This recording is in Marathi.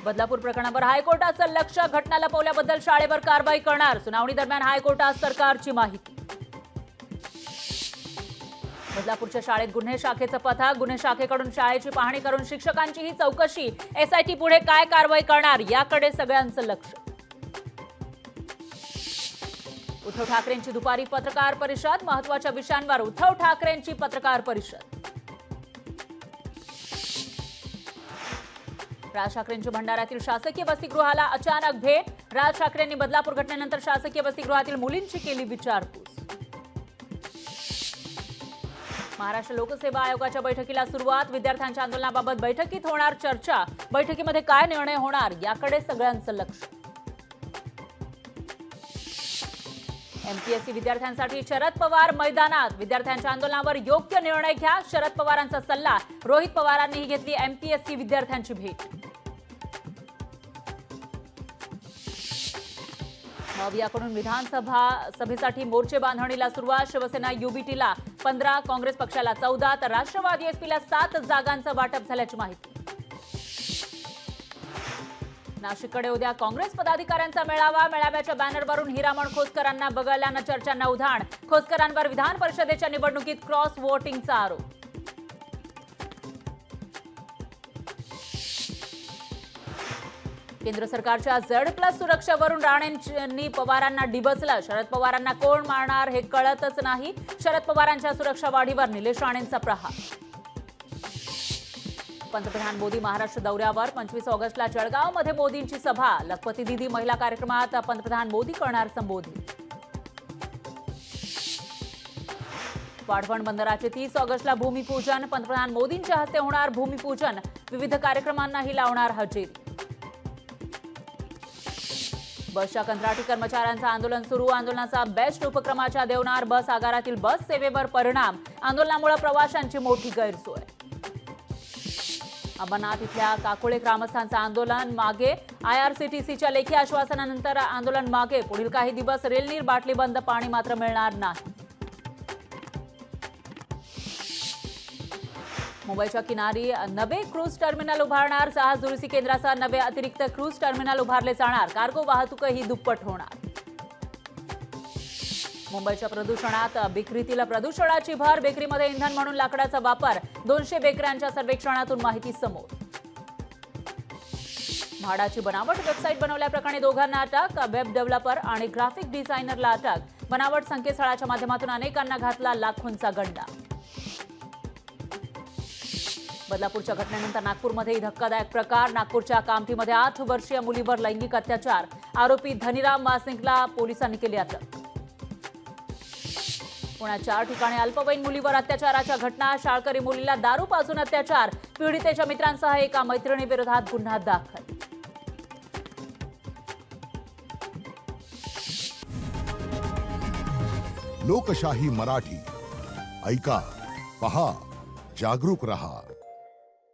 बदलापूर प्रकरणावर हायकोर्टाचं लक्ष, घटना लपवल्याबद्दल शाळेवर कारवाई करणार. सुनावणी दरम्यान हायकोर्टात सरकारची माहिती. बदलापूरच्या शाळेत गुन्हे शाखेचं पथक, गुन्हे शाखेकडून शाळेची पाहणी करून शिक्षकांचीही चौकशी. एसआयटी पुढे काय कारवाई करणार याकडे सगळ्यांचं लक्ष. उद्धव ठाकरेंची दुपारी पत्रकार परिषद, महत्त्वाच्या विषयांवर उद्धव ठाकरेंची पत्रकार परिषद. राज ठाकरेंची भंडाऱ्यातील शासकीय वसतिगृहाला अचानक भेट. राज ठाकरेंनी बदलापूर घटनेनंतर शासकीय वसतिगृहातील मुलींची केली विचारपूस. महाराष्ट्र लोकसेवा आयोगाच्या बैठकीला सुरुवात, विद्यार्थ्यांच्या आंदोलनाबाबत बैठकीत होणार चर्चा. बैठकीमध्ये काय निर्णय होणार याकडे सगळ्यांचं लक्ष. एमपीएससी विद्यार्थ्यांसाठी शरद पवार मैदानात, विद्यार्थ्यांच्या आंदोलनावर योग्य निर्णय घ्या, शरद पवारांचा सल्ला. रोहित पवारांनीही घेतली एमपीएससी विद्यार्थ्यांची भेट. मवियाकडून विधानसभेसाठी मोर्चे बांधणीला सुरुवात. शिवसेना युबीटीला 15, काँग्रेस पक्षाला 14 तर राष्ट्रवादी एसपीला 7 जागांचं वाटप झाल्याची माहिती. नाशिककडे उद्या काँग्रेस पदाधिकाऱ्यांचा मेळावा. मेळाव्याच्या बॅनरवरून हिरामण खोसकरांना वगळल्यानं चर्चांना उधाण. खोसकरांवर विधान परिषदेच्या निवडणुकीत क्रॉस वोटिंगचा आरोप. केंद्र सरकारच्या Z+ सुरक्षेवरून राणेंनी पवारांना डिवचलं. शरद पवारांना कोण मारणार हे कळतच नाही. शरद पवारांच्या सुरक्षा वाढीवर निलेश राणेंचा प्रहार. पंतप्रधान मोदी महाराष्ट्र दौऱ्यावर. 25 ऑगस्टला जळगावमध्ये मोदींची सभा. लखपती दिदी महिला कार्यक्रमात पंतप्रधान मोदी करणार संबोधित. वाढवण बंदराचे 30 ऑगस्टला भूमिपूजन. पंतप्रधान मोदींच्या हस्ते होणार भूमिपूजन. विविध कार्यक्रमांनाही लावणार हजेरी. बसच्या कंत्राटी कर्मचाऱ्यांचं आंदोलन सुरू. आंदोलनाचा बेस्ट उपक्रमाच्या देवणार. बस आगारातील बस सेवेवर परिणाम. आंदोलनामुळे प्रवाशांची मोठी गैरसोय. अंबरनाथ इथल्या काकोळे ग्रामस्थांचं आंदोलन मागे. आयआरसीटीसीच्या लेखी आश्वासनानंतर आंदोलन मागे. पुढील काही दिवस रेलनीर बाटली बंद, पाणी मात्र मिळणार नाही. मुंबईच्या किनारी नवे क्रूज टर्मिनल उभारणार. जहाज दुरुस्ती केंद्रासह नवे अतिरिक्त क्रूज टर्मिनल उभारले जाणार. कार्गो वाहतूकही दुप्पट होणार. मुंबईच्या प्रदूषणात बेकरीतील प्रदूषणाची भर. बेकरीमध्ये इंधन म्हणून लाकडाचा वापर. 200 बेकऱ्यांच्या सर्वेक्षणातून माहिती समोर. म्हाडाची बनावट वेबसाईट बनवल्याप्रकरणी दोघांना अटक. वेब डेव्हलपर आणि ग्राफिक डिझायनरला अटक. बनावट संकेतस्थळाच्या माध्यमातून अनेकांना घातला लाखोंचा गंडा. बदलापूरच्या घटनेनंतर नागपूरमध्येही धक्कादायक प्रकार. नागपूरच्या कामठीमध्ये 8 वर्षीय मुलीवर लैंगिक अत्याचार. आरोपी धनीराम वासनिकला पोलिसांनी केली अटक. पुण्यात 4 ठिकाणी अल्पवयीन मुलीवर अत्याचाराच्या घटना. शाळकरी मुलीला दारू पाजून अत्याचार. पीडितेच्या मित्रांसह एका मैत्रिणीविरोधात गुन्हा दाखल. लोकशाही मराठी ऐका, पहा, जागरूक रहा.